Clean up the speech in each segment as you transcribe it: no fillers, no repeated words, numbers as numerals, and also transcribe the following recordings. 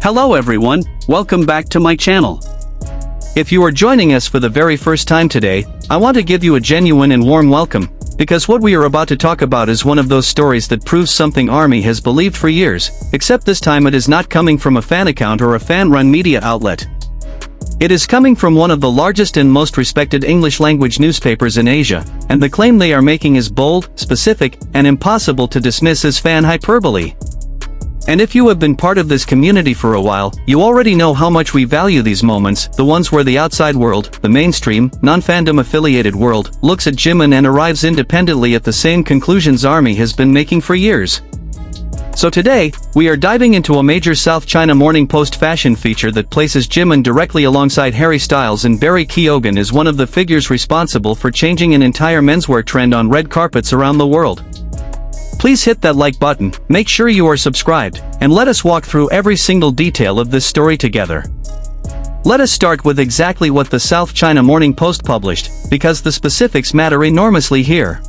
Hello everyone, welcome back to my channel. If you are joining us for the very first time today, I want to give you a genuine and warm welcome, because what we are about to talk about is one of those stories that proves something ARMY has believed for years, except this time it is not coming from a fan account or a fan-run media outlet. It is coming from one of the largest and most respected English-language newspapers in Asia, and the claim they are making is bold, specific, and impossible to dismiss as fan hyperbole. And if you have been part of this community for a while, you already know how much we value these moments, the ones where the outside world, the mainstream, non-fandom affiliated world, looks at Jimin and arrives independently at the same conclusions ARMY has been making for years. So today, we are diving into a major South China Morning Post fashion feature that places Jimin directly alongside Harry Styles, and Barry Keoghan is one of the figures responsible for changing an entire menswear trend on red carpets around the world. Please hit that like button, make sure you are subscribed, and let us walk through every single detail of this story together. Let us start with exactly what the South China Morning Post published, because the specifics matter enormously here.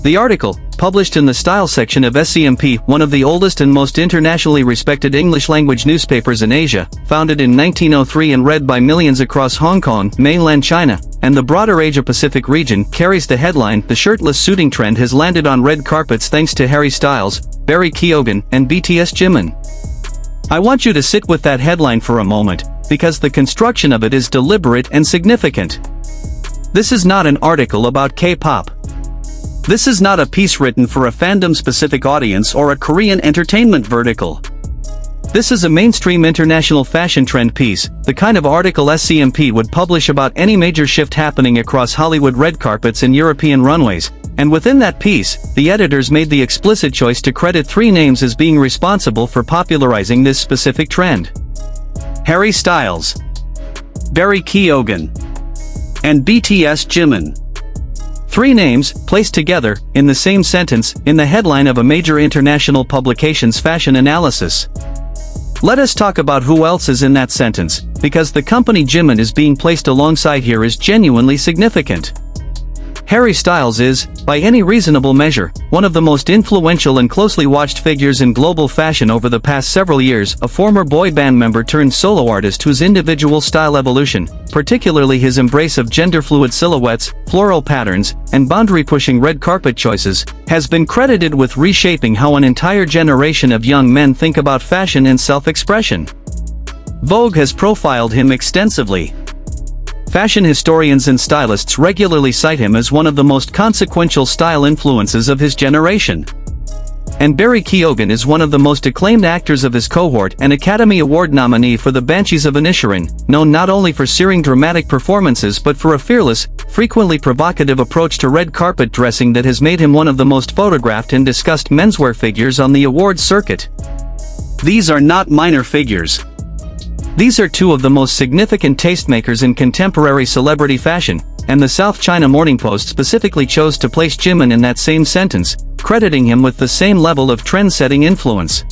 The article, published in the style section of SCMP, one of the oldest and most internationally respected English-language newspapers in Asia, founded in 1903 and read by millions across Hong Kong, mainland China, and the broader Asia-Pacific region, carries the headline, "The shirtless suiting trend has landed on red carpets thanks to Harry Styles, Barry Keoghan, and BTSJimin." I want you to sit with that headline for a moment, because the construction of it is deliberate and significant. This is not an article about K-pop. This is not a piece written for a fandom-specific audience or a Korean entertainment vertical. This is a mainstream international fashion trend piece, the kind of article SCMP would publish about any major shift happening across Hollywood red carpets and European runways, and within that piece, the editors made the explicit choice to credit three names as being responsible for popularizing this specific trend: Harry Styles, Barry Keoghan, and BTSJimin. Three names, placed together, in the same sentence, in the headline of a major international publication's fashion analysis. Let us talk about who else is in that sentence, because the company Jimin is being placed alongside here is genuinely significant. Harry Styles is, by any reasonable measure, one of the most influential and closely watched figures in global fashion over the past several years, a former boy band member turned solo artist whose individual style evolution, particularly his embrace of gender-fluid silhouettes, floral patterns, and boundary-pushing red carpet choices, has been credited with reshaping how an entire generation of young men think about fashion and self-expression. Vogue has profiled him extensively. Fashion historians and stylists regularly cite him as one of the most consequential style influences of his generation. And Barry Keoghan is one of the most acclaimed actors of his cohort and Academy Award nominee for The Banshees of Inisherin, known not only for searing dramatic performances but for a fearless, frequently provocative approach to red carpet dressing that has made him one of the most photographed and discussed menswear figures on the awards circuit. These are not minor figures. These are two of the most significant tastemakers in contemporary celebrity fashion, and the South China Morning Post specifically chose to place Jimin in that same sentence, crediting him with the same level of trend-setting influence.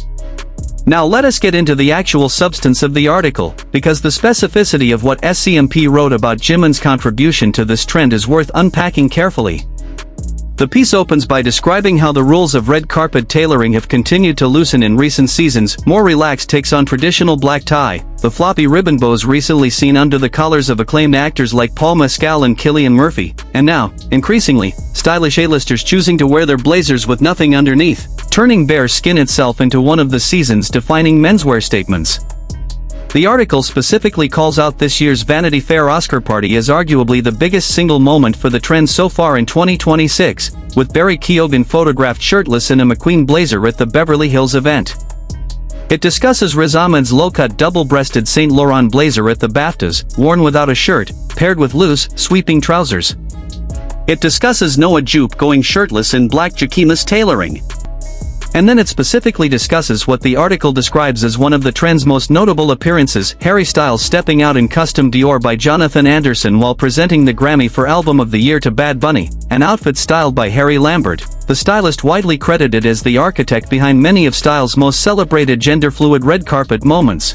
Now let us get into the actual substance of the article, because the specificity of what SCMP wrote about Jimin's contribution to this trend is worth unpacking carefully. The piece opens by describing how the rules of red carpet tailoring have continued to loosen in recent seasons. More relaxed takes on traditional black tie, the floppy ribbon bows recently seen under the collars of acclaimed actors like Paul Mescal and Cillian Murphy, and now, increasingly, stylish A-listers choosing to wear their blazers with nothing underneath, turning bare skin itself into one of the season's defining menswear statements. The article specifically calls out this year's Vanity Fair Oscar party as arguably the biggest single moment for the trend so far in 2026, with Barry Keoghan photographed shirtless in a McQueen blazer at the Beverly Hills event. It discusses Riz Ahmed's low-cut double-breasted Saint Laurent blazer at the BAFTAs, worn without a shirt, paired with loose, sweeping trousers. It discusses Noah Jupe going shirtless in black Jacquemus tailoring. And then it specifically discusses what the article describes as one of the trend's most notable appearances, Harry Styles stepping out in custom Dior by Jonathan Anderson while presenting the Grammy for Album of the Year to Bad Bunny, an outfit styled by Harry Lambert, the stylist widely credited as the architect behind many of Styles' most celebrated gender-fluid red carpet moments.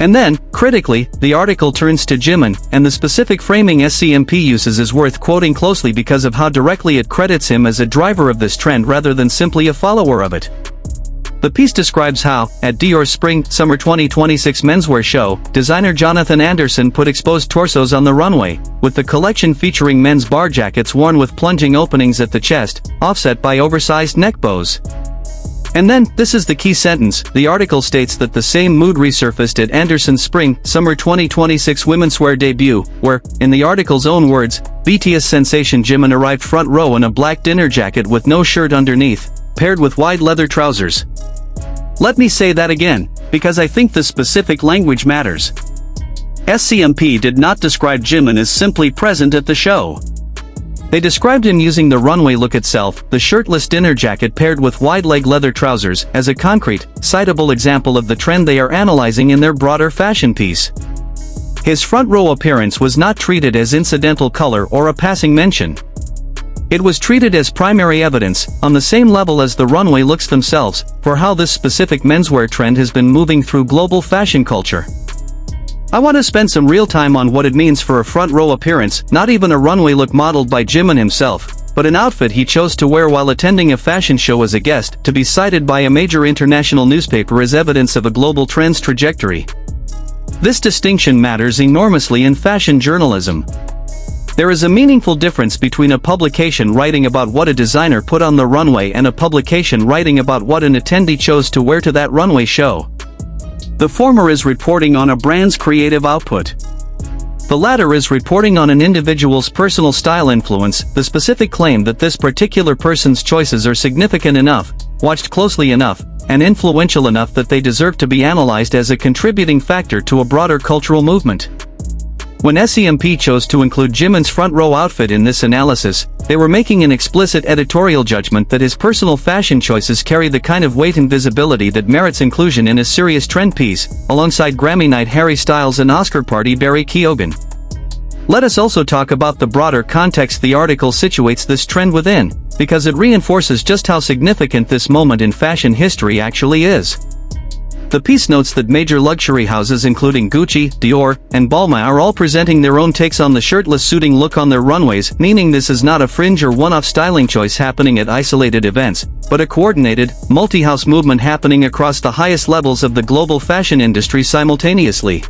And then, critically, the article turns to Jimin, and the specific framing SCMP uses is worth quoting closely because of how directly it credits him as a driver of this trend rather than simply a follower of it. The piece describes how, at Dior's Spring/Summer 2026 menswear show, designer Jonathan Anderson put exposed torsos on the runway, with the collection featuring men's bar jackets worn with plunging openings at the chest, offset by oversized neck bows. And then, this is the key sentence, the article states that the same mood resurfaced at Anderson's Spring/Summer 2026 womenswear debut, where, in the article's own words, BTS sensation Jimin arrived front row in a black dinner jacket with no shirt underneath, paired with wide leather trousers. Let me say that again, because I think the specific language matters. SCMP did not describe Jimin as simply present at the show. They described him using the runway look itself, the shirtless dinner jacket paired with wide-leg leather trousers, as a concrete, citable example of the trend they are analyzing in their broader fashion piece. His front-row appearance was not treated as incidental color or a passing mention. It was treated as primary evidence, on the same level as the runway looks themselves, for how this specific menswear trend has been moving through global fashion culture. I want to spend some real time on what it means for a front-row appearance, not even a runway look modeled by Jimin himself, but an outfit he chose to wear while attending a fashion show as a guest, to be cited by a major international newspaper as evidence of a global trend's trajectory. This distinction matters enormously in fashion journalism. There is a meaningful difference between a publication writing about what a designer put on the runway and a publication writing about what an attendee chose to wear to that runway show. The former is reporting on a brand's creative output. The latter is reporting on an individual's personal style influence, the specific claim that this particular person's choices are significant enough, watched closely enough, and influential enough that they deserve to be analyzed as a contributing factor to a broader cultural movement. When SCMP chose to include Jimin's front-row outfit in this analysis, they were making an explicit editorial judgment that his personal fashion choices carry the kind of weight and visibility that merits inclusion in a serious trend piece, alongside Grammy night Harry Styles and Oscar party Barry Keoghan. Let us also talk about the broader context the article situates this trend within, because it reinforces just how significant this moment in fashion history actually is. The piece notes that major luxury houses including Gucci, Dior, and Balmain are all presenting their own takes on the shirtless suiting look on their runways, meaning this is not a fringe or one-off styling choice happening at isolated events, but a coordinated, multi-house movement happening across the highest levels of the global fashion industry simultaneously.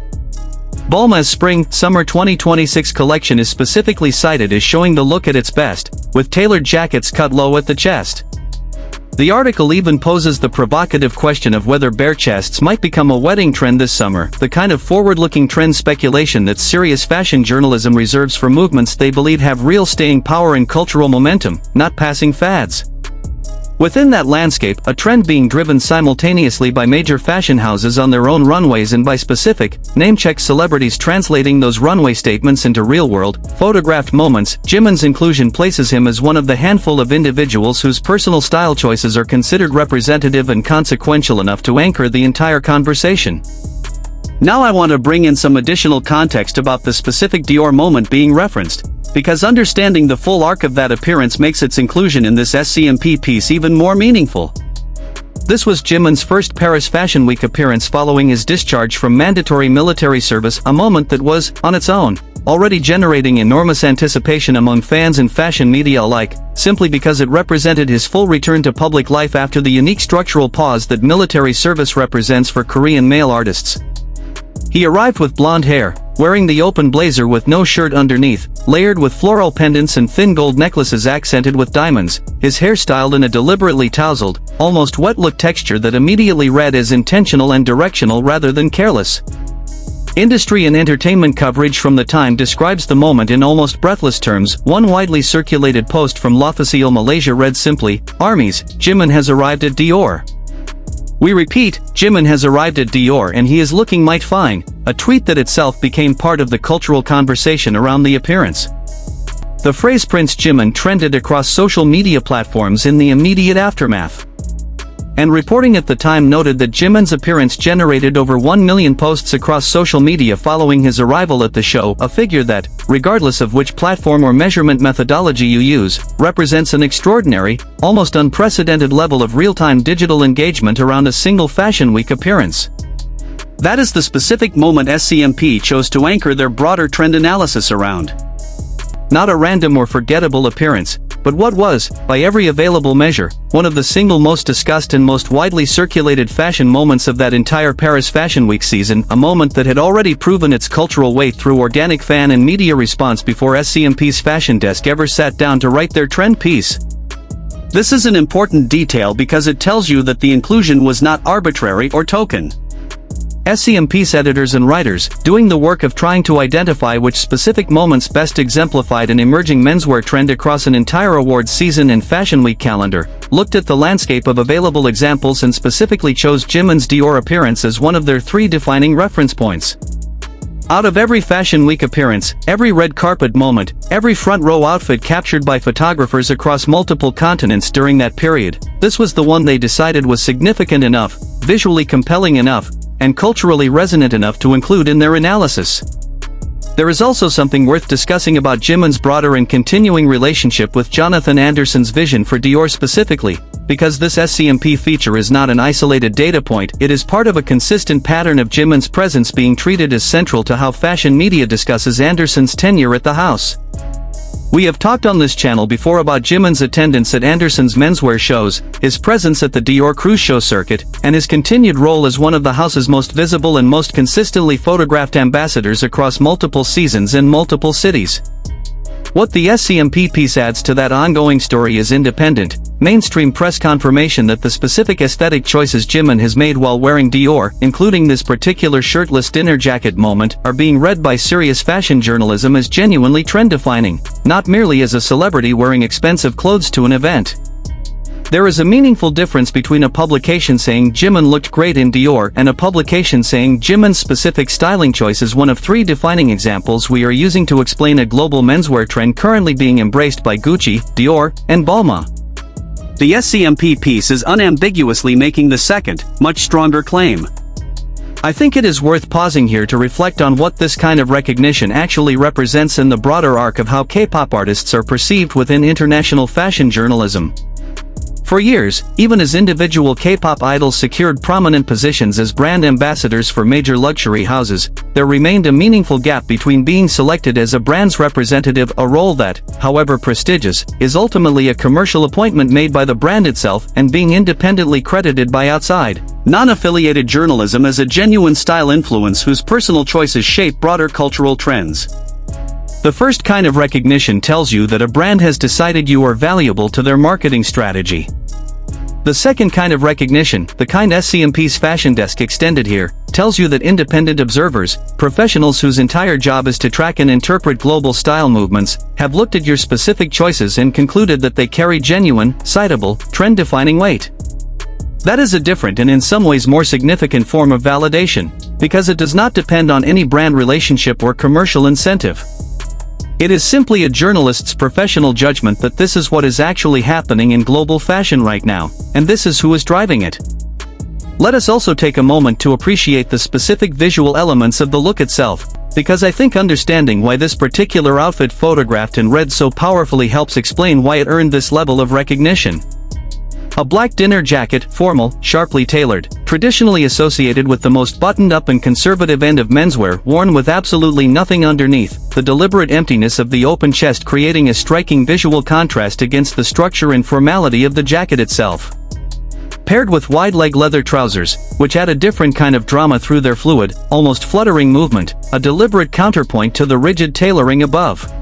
Balmain's Spring/Summer 2026 collection is specifically cited as showing the look at its best, with tailored jackets cut low at the chest. The article even poses the provocative question of whether bare chests might become a wedding trend this summer, the kind of forward-looking trend speculation that serious fashion journalism reserves for movements they believe have real staying power and cultural momentum, not passing fads. Within that landscape, a trend being driven simultaneously by major fashion houses on their own runways and by specific, name-checked celebrities translating those runway statements into real-world, photographed moments, Jimin's inclusion places him as one of the handful of individuals whose personal style choices are considered representative and consequential enough to anchor the entire conversation. Now I want to bring in some additional context about the specific Dior moment being referenced, because understanding the full arc of that appearance makes its inclusion in this SCMP piece even more meaningful. This was Jimin's first Paris Fashion Week appearance following his discharge from mandatory military service, a moment that was, on its own, already generating enormous anticipation among fans and fashion media alike, simply because it represented his full return to public life after the unique structural pause that military service represents for Korean male artists. He arrived with blonde hair, wearing the open blazer with no shirt underneath, layered with floral pendants and thin gold necklaces accented with diamonds, his hair styled in a deliberately tousled, almost wet look texture that immediately read as intentional and directional rather than careless. Industry and entertainment coverage from the time describes the moment in almost breathless terms. One widely circulated post from L'Officiel Malaysia read simply, "Armies, Jimin has arrived at Dior." We repeat, Jimin has arrived at Dior and he is looking mighty fine, a tweet that itself became part of the cultural conversation around the appearance. The phrase Prince Jimin trended across social media platforms in the immediate aftermath. And reporting at the time noted that Jimin's appearance generated over 1 million posts across social media following his arrival at the show, a figure that, regardless of which platform or measurement methodology you use, represents an extraordinary, almost unprecedented level of real-time digital engagement around a single Fashion Week appearance. That is the specific moment SCMP chose to anchor their broader trend analysis around. Not a random or forgettable appearance, but what was, by every available measure, one of the single most discussed and most widely circulated fashion moments of that entire Paris Fashion Week season, a moment that had already proven its cultural weight through organic fan and media response before SCMP's fashion desk ever sat down to write their trend piece. This is an important detail because it tells you that the inclusion was not arbitrary or token. SCMP's editors and writers, doing the work of trying to identify which specific moments best exemplified an emerging menswear trend across an entire awards season and Fashion Week calendar, looked at the landscape of available examples and specifically chose Jimin's Dior appearance as one of their 3 defining reference points. Out of every Fashion Week appearance, every red carpet moment, every front-row outfit captured by photographers across multiple continents during that period, this was the one they decided was significant enough, visually compelling enough, and culturally resonant enough to include in their analysis. There is also something worth discussing about Jimin's broader and continuing relationship with Jonathan Anderson's vision for Dior specifically, because this SCMP feature is not an isolated data point, it is part of a consistent pattern of Jimin's presence being treated as central to how fashion media discusses Anderson's tenure at the house. We have talked on this channel before about Jimin's attendance at Anderson's menswear shows, his presence at the Dior cruise show circuit, and his continued role as one of the house's most visible and most consistently photographed ambassadors across multiple seasons and multiple cities. What the SCMP piece adds to that ongoing story is independent, mainstream press confirmation that the specific aesthetic choices Jimin has made while wearing Dior, including this particular shirtless dinner jacket moment, are being read by serious fashion journalism as genuinely trend-defining, not merely as a celebrity wearing expensive clothes to an event. There is a meaningful difference between a publication saying Jimin looked great in Dior and a publication saying Jimin's specific styling choice is one of 3 defining examples we are using to explain a global menswear trend currently being embraced by Gucci, Dior, and Balmain. The SCMP piece is unambiguously making the second, much stronger claim. I think it is worth pausing here to reflect on what this kind of recognition actually represents in the broader arc of how K-pop artists are perceived within international fashion journalism. For years, even as individual K-pop idols secured prominent positions as brand ambassadors for major luxury houses, there remained a meaningful gap between being selected as a brand's representative, a role that, however prestigious, is ultimately a commercial appointment made by the brand itself, and being independently credited by outside, non-affiliated journalism as a genuine style influence whose personal choices shape broader cultural trends. The first kind of recognition tells you that a brand has decided you are valuable to their marketing strategy. The second kind of recognition, the kind SCMP's fashion desk extended here, tells you that independent observers, professionals whose entire job is to track and interpret global style movements, have looked at your specific choices and concluded that they carry genuine, citable, trend-defining weight. That is a different and in some ways more significant form of validation, because it does not depend on any brand relationship or commercial incentive. It is simply a journalist's professional judgment that this is what is actually happening in global fashion right now, and this is who is driving it. Let us also take a moment to appreciate the specific visual elements of the look itself, because I think understanding why this particular outfit photographed in red so powerfully helps explain why it earned this level of recognition. A black dinner jacket, formal, sharply tailored, traditionally associated with the most buttoned-up and conservative end of menswear, worn with absolutely nothing underneath, the deliberate emptiness of the open chest creating a striking visual contrast against the structure and formality of the jacket itself. Paired with wide-leg leather trousers, which add a different kind of drama through their fluid, almost fluttering movement, a deliberate counterpoint to the rigid tailoring above.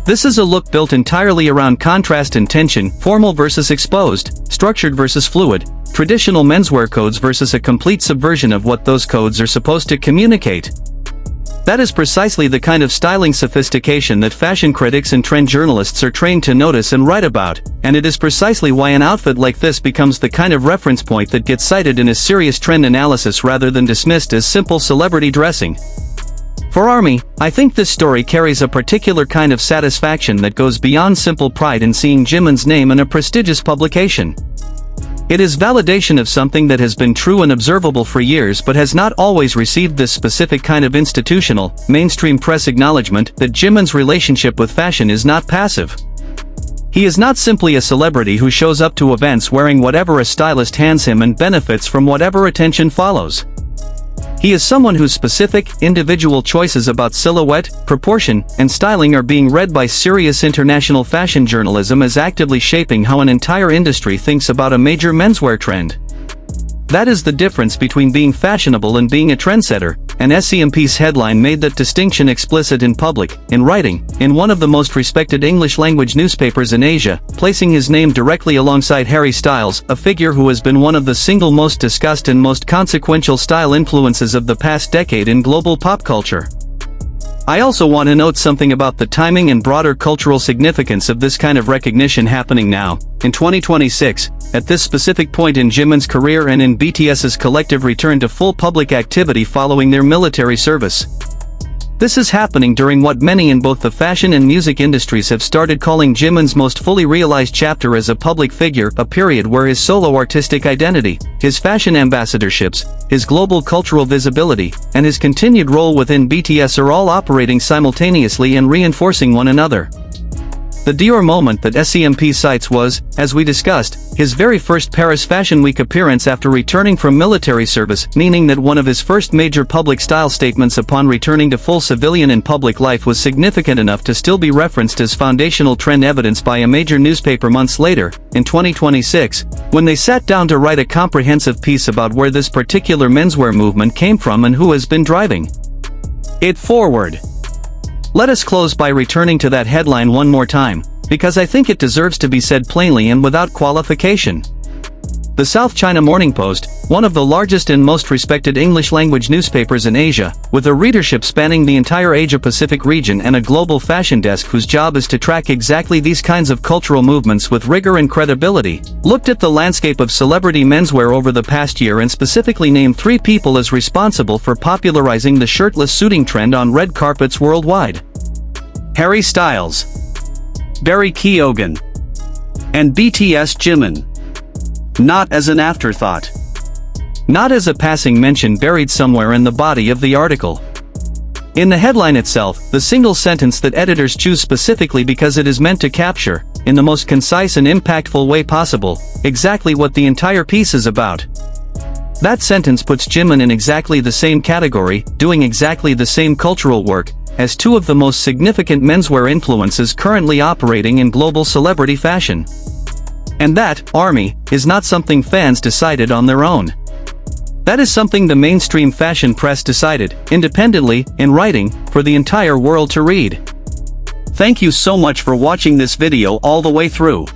This is a look built entirely around contrast and tension, formal versus exposed, structured versus fluid, traditional menswear codes versus a complete subversion of what those codes are supposed to communicate. That is precisely the kind of styling sophistication that fashion critics and trend journalists are trained to notice and write about, and it is precisely why an outfit like this becomes the kind of reference point that gets cited in a serious trend analysis rather than dismissed as simple celebrity dressing. For ARMY, I think this story carries a particular kind of satisfaction that goes beyond simple pride in seeing Jimin's name in a prestigious publication. It is validation of something that has been true and observable for years but has not always received this specific kind of institutional, mainstream press acknowledgement that Jimin's relationship with fashion is not passive. He is not simply a celebrity who shows up to events wearing whatever a stylist hands him and benefits from whatever attention follows. He is someone whose specific, individual choices about silhouette, proportion, and styling are being read by serious international fashion journalism as actively shaping how an entire industry thinks about a major menswear trend. That is the difference between being fashionable and being a trendsetter, and SCMP's headline made that distinction explicit in public, in writing, in one of the most respected English-language newspapers in Asia, placing his name directly alongside Harry Styles, a figure who has been one of the single most discussed and most consequential style influences of the past decade in global pop culture. I also want to note something about the timing and broader cultural significance of this kind of recognition happening now, in 2026, at this specific point in Jimin's career and in BTS's collective return to full public activity following their military service. This is happening during what many in both the fashion and music industries have started calling Jimin's most fully realized chapter as a public figure, a period where his solo artistic identity, his fashion ambassadorships, his global cultural visibility, and his continued role within BTS are all operating simultaneously and reinforcing one another. The Dior moment that SCMP cites was, as we discussed, his very first Paris Fashion Week appearance after returning from military service, meaning that one of his first major public style statements upon returning to full civilian and public life was significant enough to still be referenced as foundational trend evidence by a major newspaper months later, in 2026, when they sat down to write a comprehensive piece about where this particular menswear movement came from and who has been driving it forward. Let us close by returning to that headline one more time, because I think it deserves to be said plainly and without qualification. The South China Morning Post, one of the largest and most respected English-language newspapers in Asia, with a readership spanning the entire Asia-Pacific region and a global fashion desk whose job is to track exactly these kinds of cultural movements with rigor and credibility, looked at the landscape of celebrity menswear over the past year and specifically named 3 people as responsible for popularizing the shirtless suiting trend on red carpets worldwide: Harry Styles, Barry Keoghan, and BTSJimin. Not as an afterthought. Not as a passing mention buried somewhere in the body of the article. In the headline itself, the single sentence that editors choose specifically because it is meant to capture, in the most concise and impactful way possible, exactly what the entire piece is about. That sentence puts Jimin in exactly the same category, doing exactly the same cultural work, as 2 of the most significant menswear influences currently operating in global celebrity fashion. And that, army, is not something fans decided on their own. That is something the mainstream fashion press decided, independently, in writing, for the entire world to read. Thank you so much for watching this video all the way through.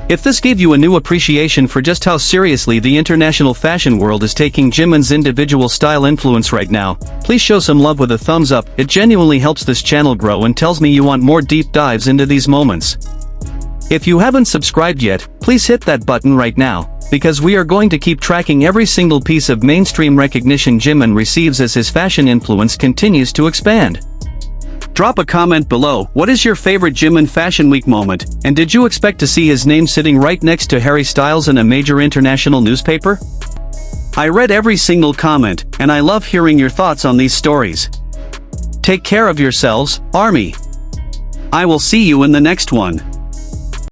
If this gave you a new appreciation for just how seriously the international fashion world is taking Jimin's individual style influence right now, please show some love with a thumbs up. It genuinely helps this channel grow and tells me you want more deep dives into these moments. If you haven't subscribed yet, please hit that button right now, because we are going to keep tracking every single piece of mainstream recognition Jimin receives as his fashion influence continues to expand. Drop a comment below. What is your favorite Jimin Fashion Week moment, and did you expect to see his name sitting right next to Harry Styles in a major international newspaper? I read every single comment, and I love hearing your thoughts on these stories. Take care of yourselves, Army. I will see you in the next one.